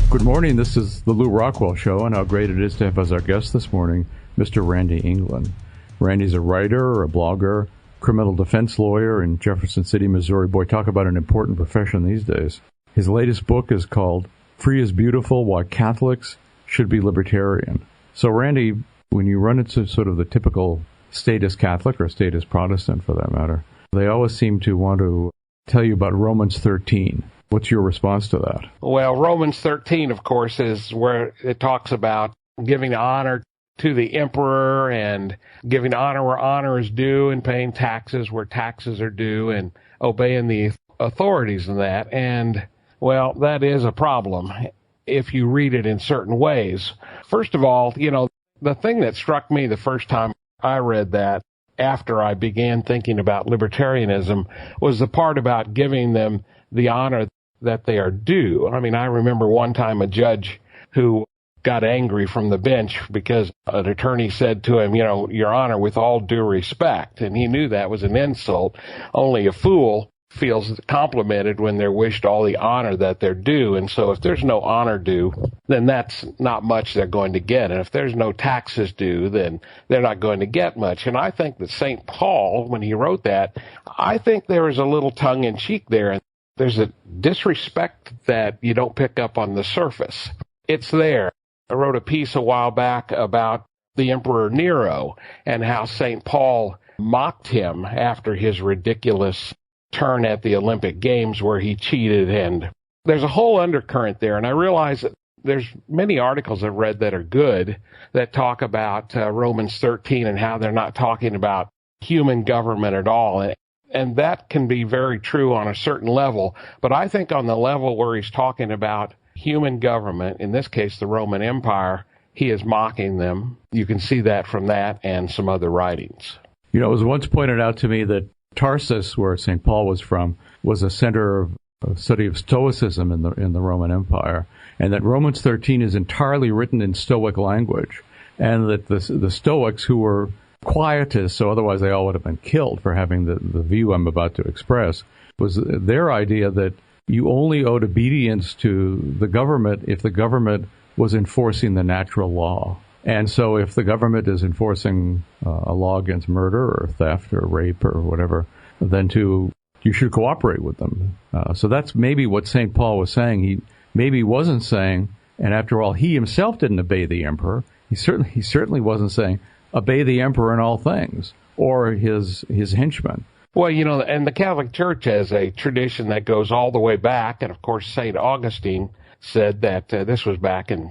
Good morning. This is the Lou Rockwell Show, and how great it is to have as our guest this morning Mr. Randy England. Randy's a writer, a blogger, criminal defense lawyer in Jefferson City, Missouri. Boy, talk about an important profession these days. His latest book is called Free is Beautiful, Why Catholics Should Be Libertarian. So, Randy, when you run into sort of the typical statist Catholic or statist Protestant, for that matter, they always seem to want to tell you about Romans 13. What's your response to that? Well, Romans 13, of course, is where it talks about giving honor to the emperor and giving honor where honor is due and paying taxes where taxes are due and obeying the authorities in that. And, well, that is a problem if you read it in certain ways. First of all, the thing that struck me the first time I read that, after I began thinking about libertarianism, was the part about giving them the honor that they are due. I mean, I remember one time a judge who got angry from the bench because an attorney said to him, Your Honor, with all due respect. And he knew that was an insult. Only a fool feels complimented when they're wished all the honor that they're due. And so if there's no honor due, then that's not much they're going to get. And if there's no taxes due, then they're not going to get much. And I think that St. Paul, when he wrote that, I think there was a little tongue-in-cheek there. There's a disrespect that you don't pick up on the surface. It's there. I wrote a piece a while back about the Emperor Nero and how St. Paul mocked him after his ridiculous turn at the Olympic Games where he cheated. And there's a whole undercurrent there. And I realize that there's many articles I've read that are good that talk about Romans 13 and how they're not talking about human government at all. And that can be very true on a certain level. But I think on the level where he's talking about human government, in this case the Roman Empire, he is mocking them. You can see that from that and some other writings. It was once pointed out to me that Tarsus, where St. Paul was from, was a center of study of Stoicism in the Roman Empire, and that Romans 13 is entirely written in Stoic language, and that the Stoics, who were quietists, so otherwise they all would have been killed for having the view I'm about to express, was their idea that you only owed obedience to the government if the government was enforcing the natural law. And so if the government is enforcing a law against murder or theft or rape or whatever, then you should cooperate with them. So that's maybe what St. Paul was saying. He maybe wasn't saying, and after all, he himself didn't obey the emperor. He certainly wasn't saying, obey the emperor in all things, or his henchmen. Well, and the Catholic Church has a tradition that goes all the way back, and of course St. Augustine said that this was back in,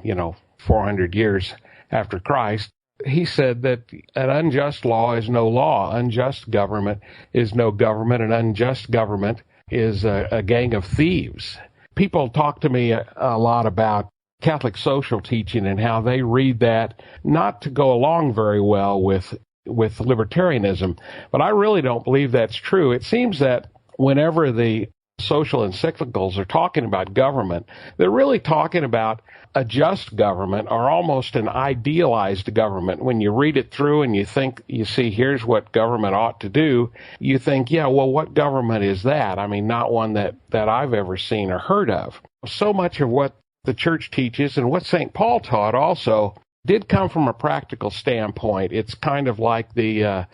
400 years after Christ. He said that an unjust law is no law, unjust government is no government, and unjust government is a gang of thieves. People talk to me a lot about Catholic social teaching and how they read that not to go along very well with libertarianism. But I really don't believe that's true. It seems that whenever the social encyclicals are talking about government, they're really talking about a just government or almost an idealized government. When you read it through and you see here's what government ought to do, you think, yeah, well, what government is that? I mean, not one that I've ever seen or heard of. So much of what the church teaches and what St. Paul taught also did come from a practical standpoint. It's kind of like the,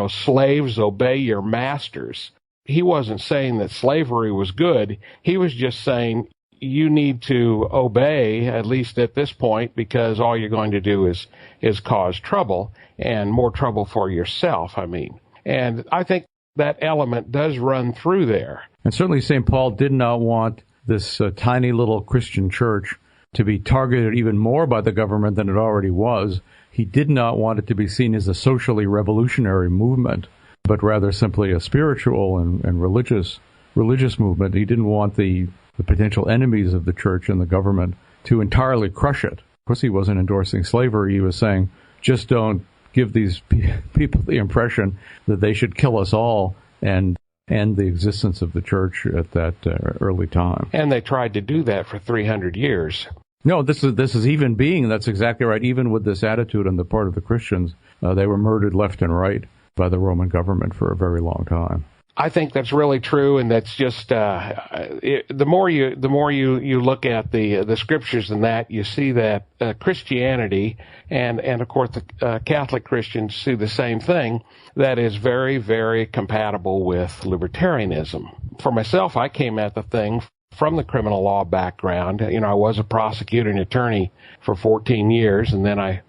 slaves obey your masters. He wasn't saying that slavery was good. He was just saying you need to obey, at least at this point, because all you're going to do is cause trouble and more trouble for yourself, And I think that element does run through there. And certainly St. Paul did not want this tiny little Christian church to be targeted even more by the government than it already was. He did not want it to be seen as a socially revolutionary movement, but rather simply a spiritual and religious movement. He didn't want the potential enemies of the church and the government to entirely crush it. Of course, he wasn't endorsing slavery. He was saying, just don't give these people the impression that they should kill us all and end the existence of the church at that early time. And they tried to do that for 300 years. No, this is even being, that's exactly right. Even with this attitude on the part of the Christians, they were murdered left and right by the Roman government for a very long time. I think that's really true, and that's just the more you look at the scriptures and that, you see that Christianity and of course the Catholic Christians see the same thing, that is very, very compatible with libertarianism. For myself, I came at the thing from the criminal law background. I was a prosecuting attorney for 14 years, and then I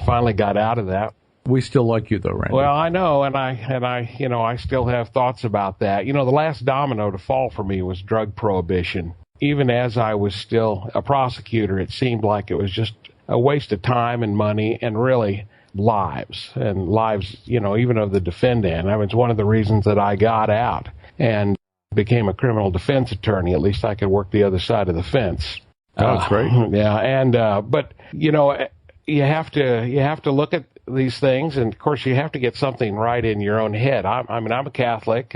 finally got out of that. We still like you, though, Randy. Well, I know, and I still have thoughts about that. The last domino to fall for me was drug prohibition. Even as I was still a prosecutor, it seemed like it was just a waste of time and money and really lives, even of the defendant. I mean, it's one of the reasons that I got out and became a criminal defense attorney. At least I could work the other side of the fence. That's great. Yeah, and but you have to look at these things, and of course you have to get something right in your own head. I'm a Catholic,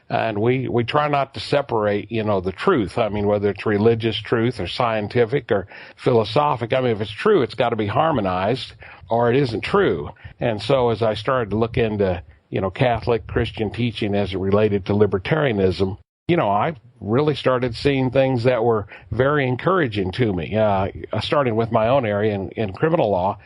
and we try not to separate, the truth. I mean, whether it's religious truth or scientific or philosophic. I mean, if it's true, it's got to be harmonized, or it isn't true. And so as I started to look into, Catholic Christian teaching as it related to libertarianism, I really started seeing things that were very encouraging to me, starting with my own area in criminal law.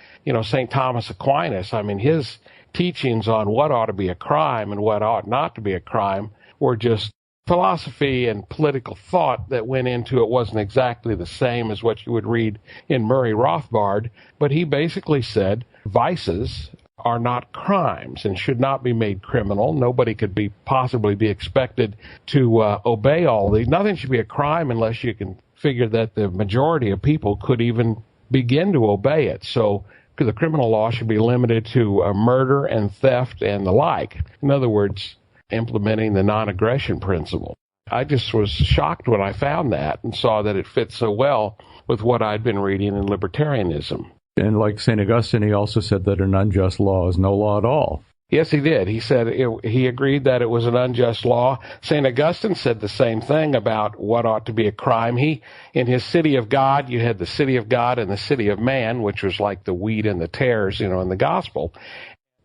St. Thomas Aquinas, I mean, his teachings on what ought to be a crime and what ought not to be a crime were just philosophy and political thought that went into it. Wasn't exactly the same as what you would read in Murray Rothbard, but he basically said vices are not crimes and should not be made criminal. Nobody could possibly be expected to obey all these. Nothing should be a crime unless you can figure that the majority of people could even begin to obey it. So the criminal law should be limited to murder and theft and the like. In other words, implementing the non-aggression principle. I just was shocked when I found that and saw that it fit so well with what I'd been reading in libertarianism. And like St. Augustine, he also said that an unjust law is no law at all. Yes, he did. He said he agreed that it was an unjust law. St. Augustine said the same thing about what ought to be a crime. In his City of God, you had the City of God and the City of Man, which was like the wheat and the tares, in the gospel.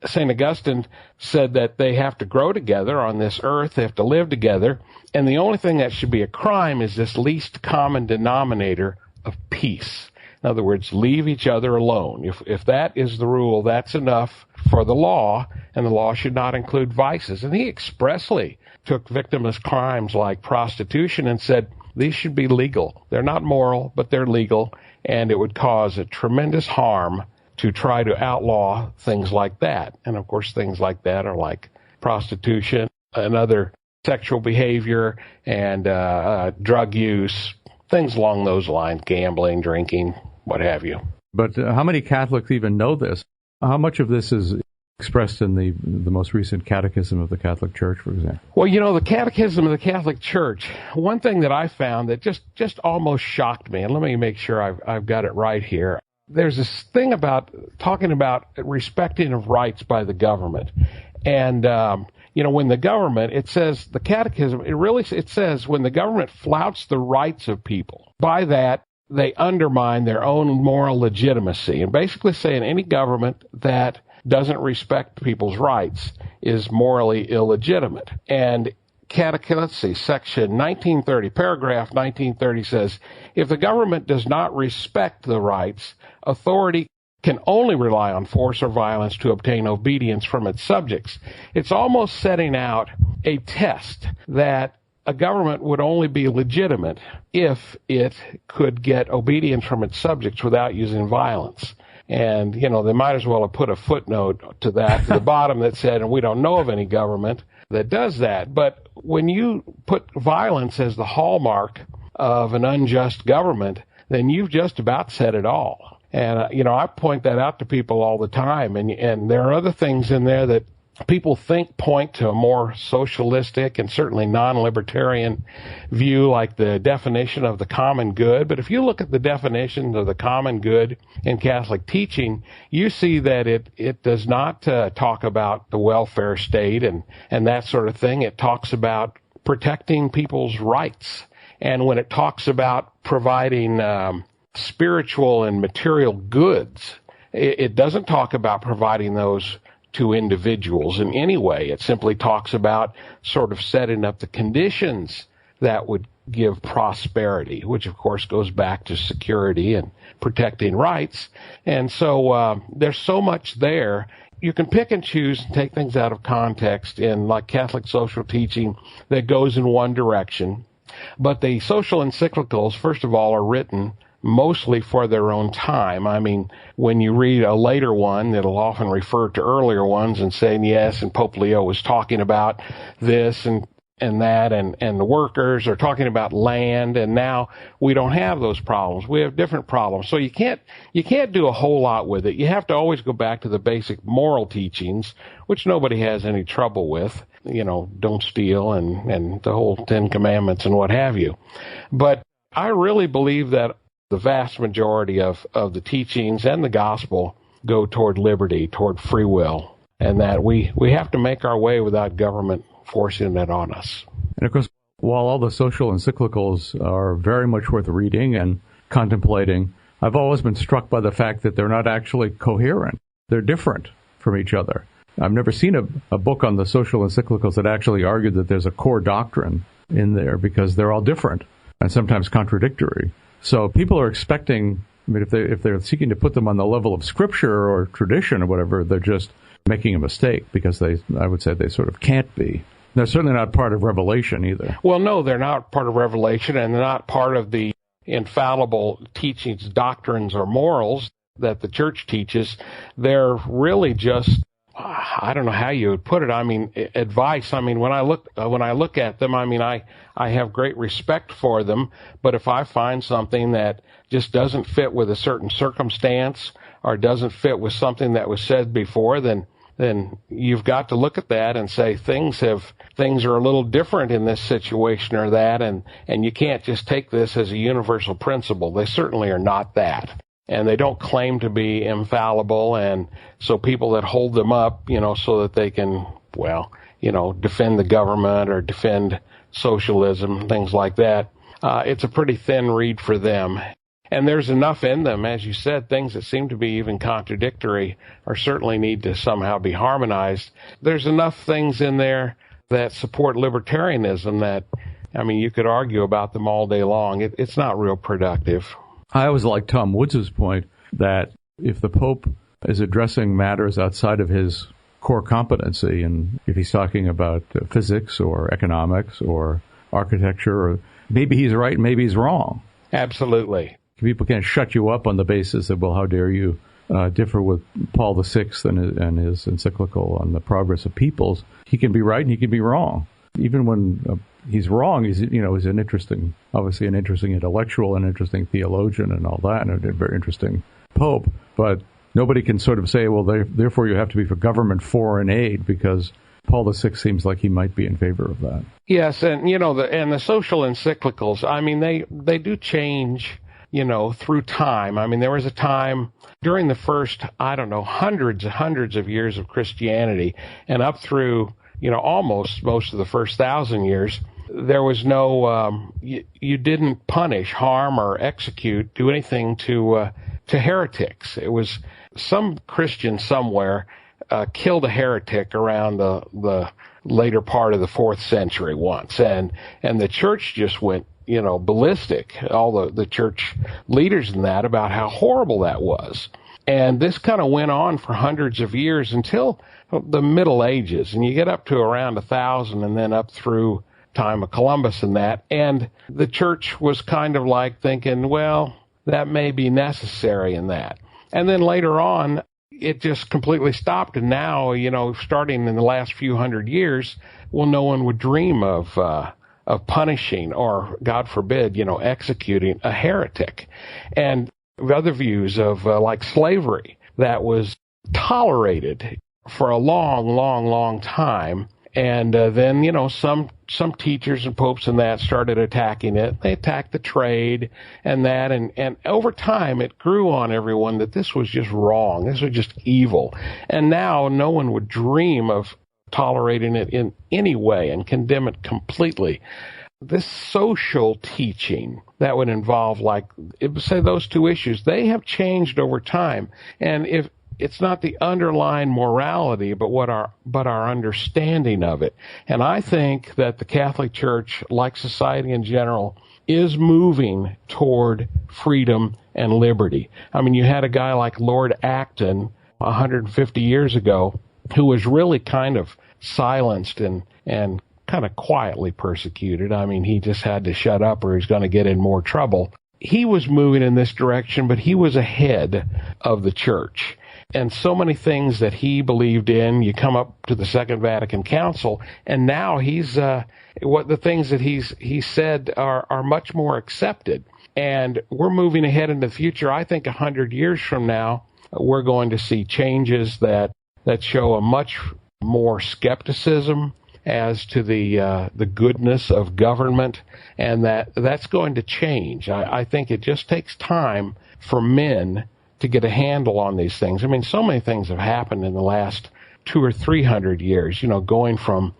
St. Augustine said that they have to grow together on this earth. They have to live together. And the only thing that should be a crime is this least common denominator of peace. In other words, leave each other alone. If that is the rule, that's enough for the law, and the law should not include vices. And he expressly took victimless crimes like prostitution and said these should be legal. They're not moral, but they're legal, and it would cause a tremendous harm to try to outlaw things like that. And, of course, things like that are like prostitution and other sexual behavior and drug use, things along those lines, gambling, drinking, what have you. But how many Catholics even know this? How much of this is expressed in the most recent Catechism of the Catholic Church, for example? Well, the Catechism of the Catholic Church, one thing that I found that just almost shocked me, and let me make sure I've got it right here. There's this thing about talking about respecting of rights by the government. And, when the government, it says, the Catechism, it says when the government flouts the rights of people, by that, they undermine their own moral legitimacy. And basically saying any government that doesn't respect people's rights is morally illegitimate. And let's see, section 1930, paragraph 1930 says, if the government does not respect the rights, authority can only rely on force or violence to obtain obedience from its subjects. It's almost setting out a test that a government would only be legitimate if it could get obedience from its subjects without using violence. And, they might as well have put a footnote to that to the bottom that said, and we don't know of any government that does that. But when you put violence as the hallmark of an unjust government, then you've just about said it all. And, I point that out to people all the time. And there are other things in there that people think point to a more socialistic and certainly non-libertarian view, like the definition of the common good. But if you look at the definition of the common good in Catholic teaching, you see that it does not talk about the welfare state and that sort of thing. It talks about protecting people's rights. And when it talks about providing spiritual and material goods, it doesn't talk about providing those to individuals in any way. It simply talks about sort of setting up the conditions that would give prosperity, which of course goes back to security and protecting rights. And so there's so much there. You can pick and choose and take things out of context in like Catholic social teaching that goes in one direction. But the social encyclicals, first of all, are written mostly for their own time. I mean, when you read a later one, it'll often refer to earlier ones and saying, yes, and Pope Leo was talking about this and that, and the workers are talking about land, and now we don't have those problems. We have different problems. So you can't do a whole lot with it. You have to always go back to the basic moral teachings, which nobody has any trouble with. You know, don't steal and the whole 10 Commandments and what have you. But I really believe that the vast majority of the teachings and the gospel go toward liberty, toward free will, and that we have to make our way without government forcing it on us. And of course, while all the social encyclicals are very much worth reading and contemplating, I've always been struck by the fact that they're not actually coherent. They're different from each other. I've never seen a book on the social encyclicals that actually argued that there's a core doctrine in there, because they're all different and sometimes contradictory. So people are expecting, I mean, if they're seeking to put them on the level of scripture or tradition or whatever, they're just making a mistake, because I would say they sort of can't be. They're certainly not part of Revelation either. Well, no, they're not part of Revelation, and they're not part of the infallible teachings, doctrines, or morals that the church teaches. They're really just, I don't know how you would put it. I mean, advice. I mean, when I look at them, I mean, I have great respect for them. But if I find something that just doesn't fit with a certain circumstance or doesn't fit with something that was said before, then you've got to look at that and say things are a little different in this situation or that, and you can't just take this as a universal principle. They certainly are not that. And they don't claim to be infallible, and so people that hold them up, so that they can, defend the government or defend socialism, things like that, it's a pretty thin read for them. And there's enough in them, as you said, things that seem to be even contradictory or certainly need to somehow be harmonized. There's enough things in there that support libertarianism that, I mean, you could argue about them all day long. It's not real productive. I always like Tom Woods' point that if the Pope is addressing matters outside of his core competency, and if he's talking about physics or economics or architecture, or maybe he's right, maybe he's wrong. Absolutely. People can't shut you up on the basis of, well, how dare you differ with Paul VI and his encyclical on the progress of peoples. He can be right and he can be wrong. Even when he's wrong, he's an interesting intellectual, an interesting theologian and all that, and a very interesting pope. But nobody can sort of say, well, therefore you have to be for government foreign aid, because Paul VI seems like he might be in favor of that. Yes, and the social encyclicals, I mean, they do change, through time. I mean, there was a time during the first, hundreds of years of Christianity, and up through, almost most of the first 1,000 years, there was no, you didn't punish, harm, or do anything to heretics. It was some Christian somewhere killed a heretic around the later part of the 4th century once, and the church just went, ballistic, all the church leaders in that, about how horrible that was. And this kind of went on for hundreds of years until the Middle Ages, and you get up to around 1,000 and then up through time of Columbus and that, and the church was kind of like thinking, well, that may be necessary in that. And then later on, it just completely stopped, and now, starting in the last few hundred years, well, no one would dream of punishing or, God forbid, executing a heretic. And other views of like slavery that was tolerated for a long, long, long time. And then, some teachers and popes and that started attacking it. They attacked the trade and that. And over time, it grew on everyone that this was just wrong. This was just evil. And now no one would dream of tolerating it in any way and condemn it completely. This social teaching that would involve, say, those two issues, they have changed over time. And it's not the underlying morality, but our understanding of it. And I think that the Catholic Church, like society in general, is moving toward freedom and liberty. I mean, you had a guy like Lord Acton 150 years ago who was really kind of silenced and kind of quietly persecuted. I mean, he just had to shut up or he's going to get in more trouble. He was moving in this direction, but he was ahead of the church. And so many things that he believed in, you come up to the Second Vatican Council, and now what the things that he said are much more accepted. And we're moving ahead in the future. I think 100 years from now, we're going to see changes that show a much more skepticism as to the goodness of government, and that's going to change. I think it just takes time for men to get a handle on these things. I mean, so many things have happened in the last 200 or 300 years, going from,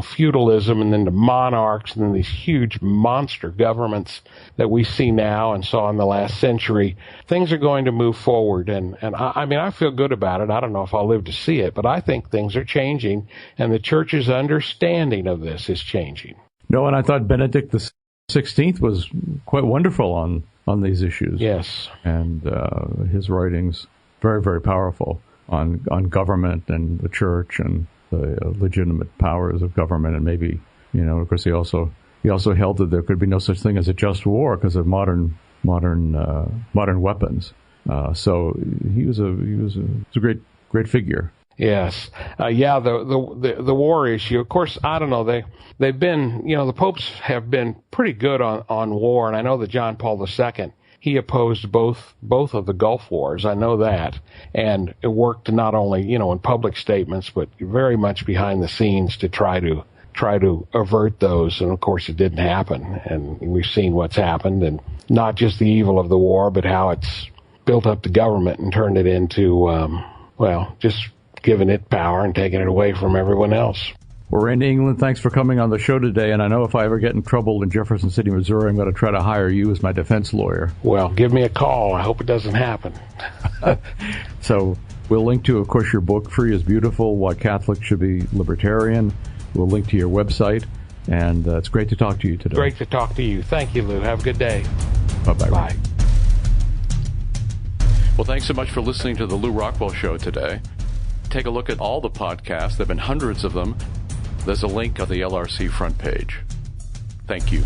feudalism and then to monarchs and then these huge monster governments that we see now and saw in the last century. Things are going to move forward. And I feel good about it. I don't know if I'll live to see it, but I think things are changing and the church's understanding of this is changing. No, and I thought Benedict XVI was quite wonderful on these issues. Yes. And his writings, very, very powerful on government and the church and the legitimate powers of government. And maybe, of course, he also held that there could be no such thing as a just war because of modern weapons. So he was a great figure. Yes. The war issue, of course, I don't know, they've been, the popes have been pretty good on war, and I know that John Paul II, he opposed both of the Gulf Wars. I know that. And it worked not only, in public statements, but very much behind the scenes to try to avert those. And of course it didn't happen. And we've seen what's happened, and not just the evil of the war, but how it's built up the government and turned it into, just giving it power and taking it away from everyone else. Well, Randy England, thanks for coming on the show today. And I know if I ever get in trouble in Jefferson City, Missouri, I'm going to try to hire you as my defense lawyer. Well, give me a call. I hope it doesn't happen. So we'll link to, of course, your book, Free is Beautiful, Why Catholics Should Be Libertarian. We'll link to your website. And it's great to talk to you today. Great to talk to you. Thank you, Lou. Have a good day. Bye-bye. Bye. Well, thanks so much for listening to the Lou Rockwell Show today. Take a look at all the podcasts. There have been hundreds of them. There's a link on the LRC front page. Thank you.